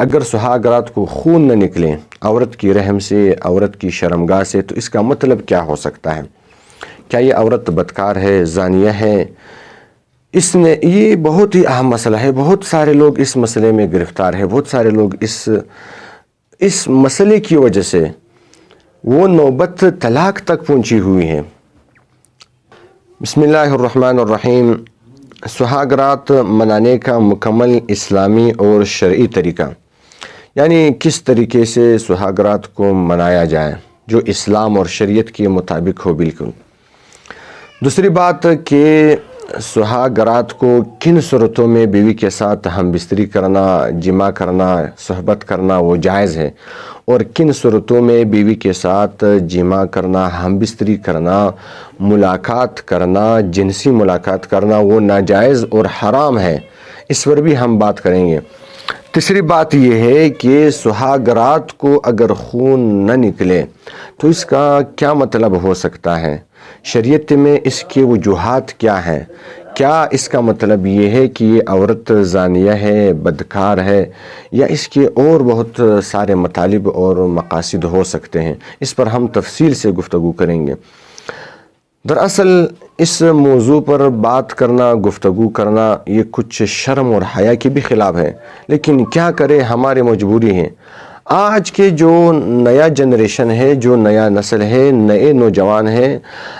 اگر سہاگ رات کو خون نہ نکلے عورت کی رحم سے، عورت کی شرمگاہ سے، تو اس کا مطلب کیا ہو سکتا ہے؟ کیا یہ عورت بدکار ہے، زانیہ ہے؟ یہ بہت ہی اہم مسئلہ ہے. بہت سارے لوگ اس مسئلے میں گرفتار ہیں. بہت سارے لوگ اس مسئلے کی وجہ سے وہ نوبت طلاق تک پہنچی ہوئی ہیں. بسم اللہ الرحمن الرحیم. سہاگ رات منانے کا مکمل اسلامی اور شرعی طریقہ، یعنی کس طریقے سے سہاگ رات کو منایا جائے جو اسلام اور شریعت کے مطابق ہو. بالکل. دوسری بات کہ سہاگ رات کو کن صورتوں میں بیوی کے ساتھ ہم بستری کرنا، جمع کرنا، صحبت کرنا وہ جائز ہے، اور کن صورتوں میں بیوی کے ساتھ جمع کرنا، ہم بستری کرنا، ملاقات کرنا، جنسی ملاقات کرنا وہ ناجائز اور حرام ہے. اس پر بھی ہم بات کریں گے. تیسری بات یہ ہے کہ سہاگ رات کو اگر خون نہ نکلے تو اس کا کیا مطلب ہو سکتا ہے، شریعت میں اس کے وجوہات کیا ہیں. کیا اس کا مطلب یہ ہے کہ یہ عورت زانیہ ہے، بدکار ہے، یا اس کے اور بہت سارے مطالب اور مقاصد ہو سکتے ہیں. اس پر ہم تفصیل سے گفتگو کریں گے. دراصل اس موضوع پر بات کرنا، گفتگو کرنا یہ کچھ شرم اور حیا کے بھی خلاف ہے، لیکن کیا کرے، ہماری مجبوری ہے. آج کے جو نیا جنریشن ہے، جو نیا نسل ہے، نئے نوجوان ہیں،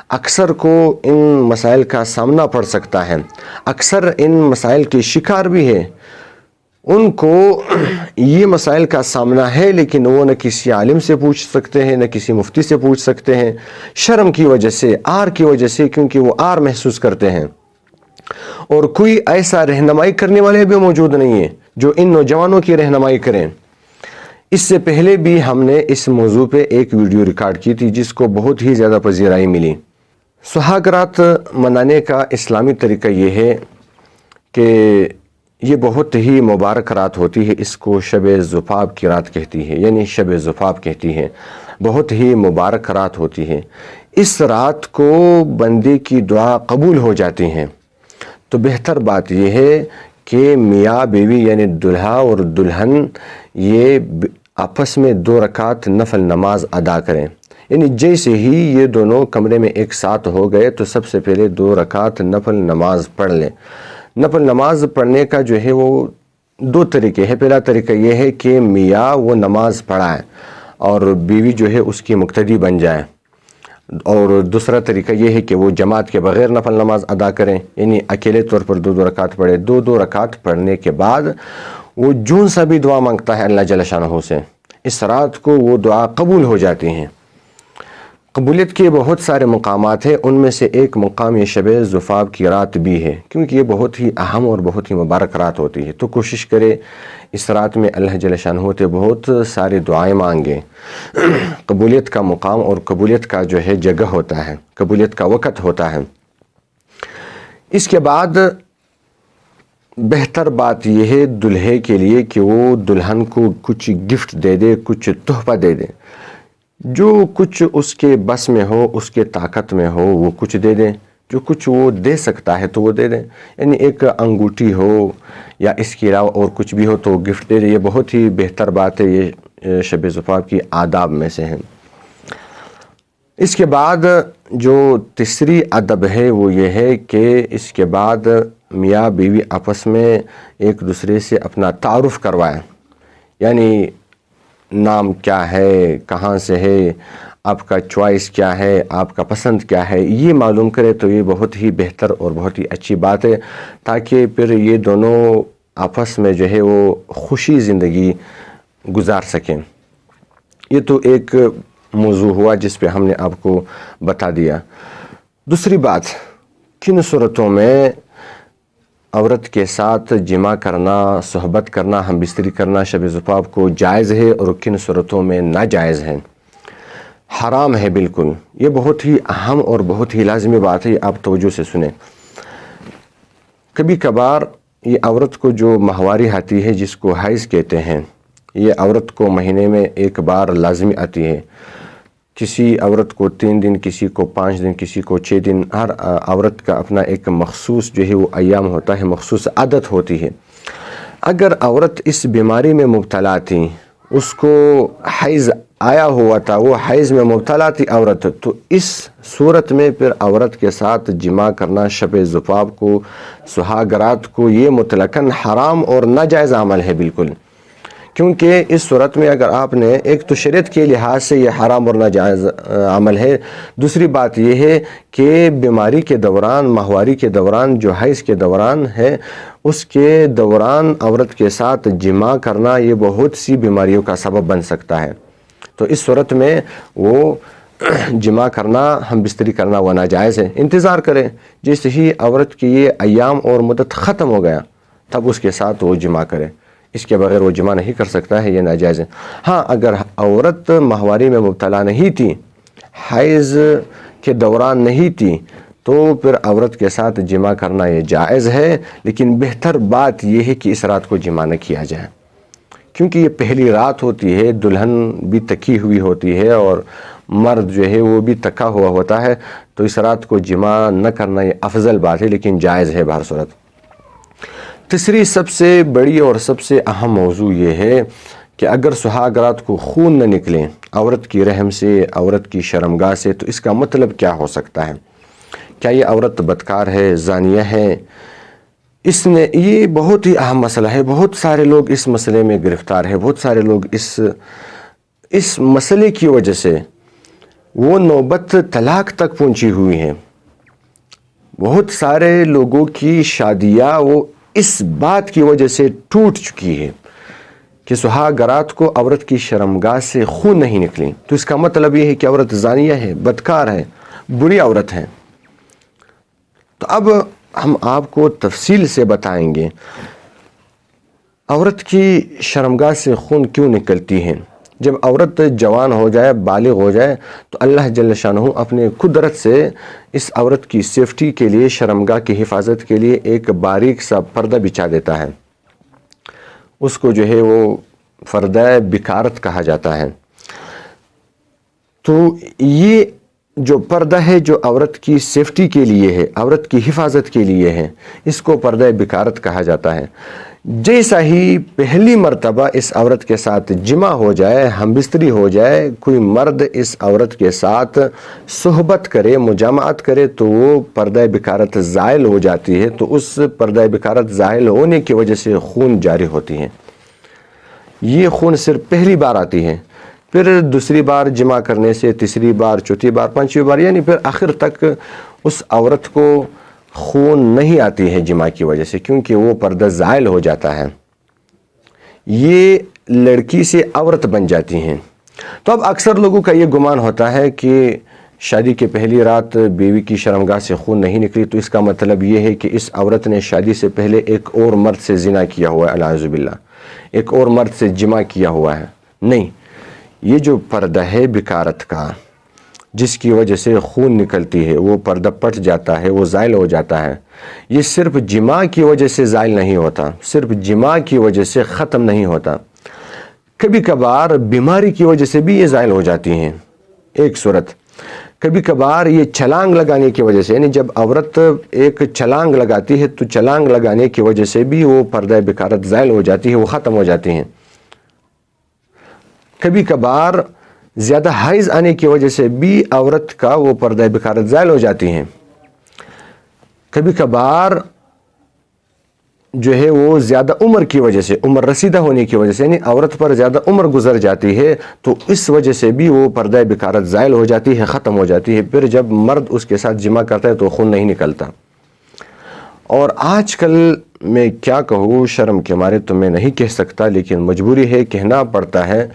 اکثر کو ان مسائل کا سامنا پڑ سکتا ہے، اکثر ان مسائل کے شکار بھی ہے. ان کو یہ مسائل کا سامنا ہے، لیکن وہ نہ کسی عالم سے پوچھ سکتے ہیں، نہ کسی مفتی سے پوچھ سکتے ہیں، شرم کی وجہ سے، آر کی وجہ سے، کیونکہ وہ آر محسوس کرتے ہیں. اور کوئی ایسا رہنمائی کرنے والے بھی موجود نہیں ہیں جو ان نوجوانوں کی رہنمائی کریں. اس سے پہلے بھی ہم نے اس موضوع پہ ایک ویڈیو ریکارڈ کی تھی جس کو بہت ہی زیادہ پذیرائی ملی. سہاگ رات منانے کا اسلامی طریقہ یہ ہے کہ یہ بہت ہی مبارک رات ہوتی ہے. اس کو شب زفاف کی رات کہتی ہے، یعنی شب زفاف کہتی ہے. بہت ہی مبارک رات ہوتی ہے. اس رات کو بندے کی دعا قبول ہو جاتی ہیں. تو بہتر بات یہ ہے کہ میاں بیوی یعنی دلہا اور دلہن یہ آپس میں 2 رکعت نفل نماز ادا کریں. یعنی جیسے ہی یہ دونوں کمرے میں ایک ساتھ ہو گئے تو سب سے پہلے 2 رکعت نفل نماز پڑھ لیں. نفل نماز پڑھنے کا جو ہے وہ 2 طریقے ہیں. پہلا طریقہ یہ ہے کہ میاں وہ نماز پڑھائے اور بیوی جو ہے اس کی مقتدی بن جائے، اور دوسرا طریقہ یہ ہے کہ وہ جماعت کے بغیر نفل نماز ادا کریں، یعنی اکیلے طور پر 2 رکعت پڑھے. 2 رکعت پڑھنے کے بعد وہ جون سا بھی دعا مانگتا ہے اللہ جل شانہ سے، اس رات کو وہ دعا قبول ہو جاتی ہیں. قبولیت کے بہت سارے مقامات ہیں، ان میں سے ایک مقام یہ شب زفاف کی رات بھی ہے، کیونکہ یہ بہت ہی اہم اور بہت ہی مبارک رات ہوتی ہے. تو کوشش کرے اس رات میں اللہ جل شانہ سے بہت ساری دعائیں مانگیں. قبولیت کا مقام اور قبولیت کا جو ہے جگہ ہوتا ہے، قبولیت کا وقت ہوتا ہے. اس کے بعد بہتر بات یہ ہے دلہے کے لیے کہ وہ دلہن کو کچھ گفٹ دے دے، کچھ تحفہ دے دے، جو کچھ اس کے بس میں ہو، اس کے طاقت میں ہو وہ کچھ دے دیں. جو کچھ وہ دے سکتا ہے تو وہ دے دیں، یعنی ایک انگوٹھی ہو یا اس کے علاوہ اور کچھ بھی ہو تو گفٹ دے دیں. یہ بہت ہی بہتر بات ہے، یہ شب زفاف کی آداب میں سے ہے. اس کے بعد جو تیسری ادب ہے وہ یہ ہے کہ اس کے بعد میاں بیوی آپس میں ایک دوسرے سے اپنا تعارف کروائیں. یعنی نام کیا ہے، کہاں سے ہے، آپ کا چوائس کیا ہے، آپ کا پسند کیا ہے، یہ معلوم کرے تو یہ بہت ہی بہتر اور بہت ہی اچھی بات ہے، تاکہ پھر یہ دونوں آپس میں جو ہے وہ خوشی زندگی گزار سکیں. یہ تو ایک موضوع ہوا جس پہ ہم نے آپ کو بتا دیا. دوسری بات، کن صورتوں میں عورت کے ساتھ جمع کرنا، صحبت کرنا، ہم بستری کرنا شب زفاف کو جائز ہے اور کن صورتوں میں ناجائز ہے، حرام ہے بالکل. یہ بہت ہی اہم اور بہت ہی لازمی بات ہے، آپ توجہ سے سنیں. کبھی کبھار یہ عورت کو جو ماہواری آتی ہے جس کو حیض کہتے ہیں، یہ عورت کو مہینے میں ایک بار لازمی آتی ہے. کسی عورت کو 3 دن، کسی کو 5 دن، کسی کو 6 دن. ہر عورت کا اپنا ایک مخصوص جو ہے وہ ایام ہوتا ہے، مخصوص عادت ہوتی ہے. اگر عورت اس بیماری میں مبتلا تھی، اس کو حیض آیا ہوا تھا، وہ حیض میں مبتلا تھی عورت، تو اس صورت میں پھر عورت کے ساتھ جماع کرنا شب زفاف کو، سہاگ رات کو، یہ مطلقاً حرام اور ناجائز عمل ہے بالکل. کیونکہ اس صورت میں اگر آپ نے، ایک تو شریعت کے لحاظ سے یہ حرام اور ناجائز عمل ہے، دوسری بات یہ ہے کہ بیماری کے دوران، ماہواری کے دوران، جو حیض کے دوران ہے، اس کے دوران عورت کے ساتھ جماع کرنا یہ بہت سی بیماریوں کا سبب بن سکتا ہے. تو اس صورت میں وہ جماع کرنا، ہم بستری کرنا وہ ناجائز ہے. انتظار کریں، جیسے ہی عورت کی یہ ایام اور مدت ختم ہو گیا تب اس کے ساتھ وہ جماع کرے. اس کے بغیر وہ جماع نہیں کر سکتا ہے، یہ ناجائز ہے. ہاں، اگر عورت ماہواری میں مبتلا نہیں تھی، حیض کے دوران نہیں تھی، تو پھر عورت کے ساتھ جماع کرنا یہ جائز ہے، لیکن بہتر بات یہ ہے کہ اس رات کو جماع نہ کیا جائے، کیونکہ یہ پہلی رات ہوتی ہے، دلہن بھی تکی ہوئی ہوتی ہے اور مرد جو ہے وہ بھی تکا ہوا ہوتا ہے، تو اس رات کو جماع نہ کرنا یہ افضل بات ہے، لیکن جائز ہے بہر صورت. تیسری سب سے بڑی اور سب سے اہم موضوع یہ ہے کہ اگر سہاگ رات کو خون نہ نکلے عورت کی رحم سے، عورت کی شرمگاہ سے، تو اس کا مطلب کیا ہو سکتا ہے؟ کیا یہ عورت بدکار ہے، زانیہ ہے؟ یہ بہت ہی اہم مسئلہ ہے. بہت سارے لوگ اس مسئلے میں گرفتار ہیں. بہت سارے لوگ اس مسئلے کی وجہ سے وہ نوبت طلاق تک پہنچی ہوئی ہیں. بہت سارے لوگوں کی شادیاں وہ اس بات کی وجہ سے ٹوٹ چکی ہے کہ سہاگ رات کو عورت کی شرمگاہ سے خون نہیں نکلی. تو اس کا مطلب یہ ہے کہ عورت زانیہ ہے، بدکار ہے، بری عورت ہے. تو اب ہم آپ کو تفصیل سے بتائیں گے عورت کی شرمگاہ سے خون کیوں نکلتی ہے. جب عورت جوان ہو جائے، بالغ ہو جائے، تو اللہ جل شانہ اپنے قدرت سے اس عورت کی سیفٹی کے لیے، شرمگاہ کی حفاظت کے لیے ایک باریک سا پردہ بچھا دیتا ہے. اس کو جو ہے وہ پردہ بکارت کہا جاتا ہے. تو یہ جو پردہ ہے جو عورت کی سیفٹی کے لیے ہے، عورت کی حفاظت کے لیے ہے، اس کو پردہ بکارت کہا جاتا ہے. جیسا ہی پہلی مرتبہ اس عورت کے ساتھ جمع ہو جائے، ہم بستری ہو جائے، کوئی مرد اس عورت کے ساتھ صحبت کرے، مجامعت کرے، تو وہ پردہ بکارت زائل ہو جاتی ہے. تو اس پردہ بکارت زائل ہونے کی وجہ سے خون جاری ہوتی ہے. یہ خون صرف پہلی بار آتی ہے، پھر دوسری بار جمع کرنے سے، تیسری بار، چوتھی بار، پانچویں بار، یعنی پھر آخر تک اس عورت کو خون نہیں آتی ہے جمع کی وجہ سے، کیونکہ وہ پردہ زائل ہو جاتا ہے. یہ لڑکی سے عورت بن جاتی ہیں. تو اب اکثر لوگوں کا یہ گمان ہوتا ہے کہ شادی کے پہلی رات بیوی کی شرمگاہ سے خون نہیں نکلی تو اس کا مطلب یہ ہے کہ اس عورت نے شادی سے پہلے ایک اور مرد سے زنا کیا ہوا ہے، اعوذ باللہ، ایک اور مرد سے جمع کیا ہوا ہے. نہیں، یہ جو پردہ ہے بکارت کا، جس کی وجہ سے خون نکلتی ہے، وہ پردہ پٹ جاتا ہے، وہ زائل ہو جاتا ہے. یہ صرف جماع کی وجہ سے زائل نہیں ہوتا، صرف جماع کی وجہ سے ختم نہیں ہوتا، کبھی کبھار بیماری کی وجہ سے بھی یہ زائل ہو جاتی ہیں. ایک صورت، کبھی کبھار یہ چھلانگ لگانے کی وجہ سے، یعنی جب عورت ایک چھلانگ لگاتی ہے تو چھلانگ لگانے کی وجہ سے بھی وہ پردہ بکارت زائل ہو جاتی ہے، وہ ختم ہو جاتی ہیں. کبھی کبھار زیادہ حیض آنے کی وجہ سے بھی عورت کا وہ پردہ بکارت زائل ہو جاتی ہیں. کبھی کبھار جو ہے وہ زیادہ عمر کی وجہ سے، عمر رسیدہ ہونے کی وجہ سے، یعنی عورت پر زیادہ عمر گزر جاتی ہے تو اس وجہ سے بھی وہ پردہ بکارت زائل ہو جاتی ہے، ختم ہو جاتی ہے. پھر جب مرد اس کے ساتھ جمع کرتا ہے تو خون نہیں نکلتا. اور آج کل میں کیا کہوں، شرم کے مارے تو میں نہیں کہہ سکتا، لیکن مجبوری ہے، کہنا پڑتا ہے،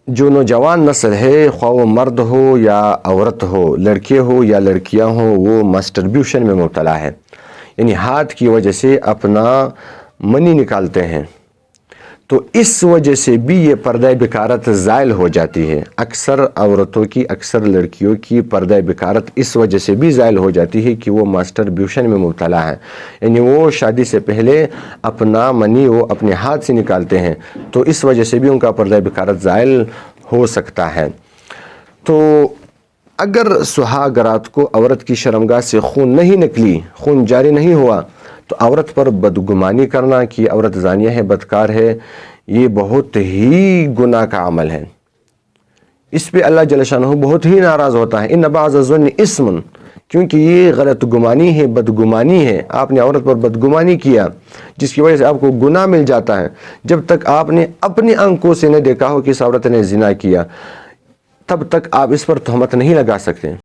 جو نوجوان نسل ہے، خواہ وہ مرد ہو یا عورت ہو، لڑکے ہو یا لڑکیاں ہوں، وہ ماسٹربیوشن میں مبتلا ہے. یعنی ہاتھ کی وجہ سے اپنا منی نکالتے ہیں، تو اس وجہ سے بھی یہ پردہ بکارت زائل ہو جاتی ہے. اکثر عورتوں کی، اکثر لڑکیوں کی پردہ بکارت اس وجہ سے بھی زائل ہو جاتی ہے کہ وہ ماسٹربیوشن میں مبتلا ہے. یعنی وہ شادی سے پہلے اپنا منی وہ اپنے ہاتھ سے نکالتے ہیں، تو اس وجہ سے بھی ان کا پردہ بکارت زائل ہو سکتا ہے. تو اگر سہاگ رات کو عورت کی شرمگاہ سے خون نہیں نکلی، خون جاری نہیں ہوا، تو عورت پر بدگمانی کرنا کہ عورت زانیہ ہے، بدکار ہے، یہ بہت ہی گناہ کا عمل ہے۔ اس پہ اللہ جل شانہ بہت ہی ناراض ہوتا ہے۔ ان بعض الظن اسم، کیونکہ یہ غلط گمانی ہے، بدگمانی ہے۔ آپ نے عورت پر بدگمانی کیا جس کی وجہ سے آپ کو گناہ مل جاتا ہے۔ جب تک آپ نے اپنی آنکھوں سے نہ دیکھا ہو کہ اس عورت نے زنا کیا، تب تک آپ اس پر تہمت نہیں لگا سکتے۔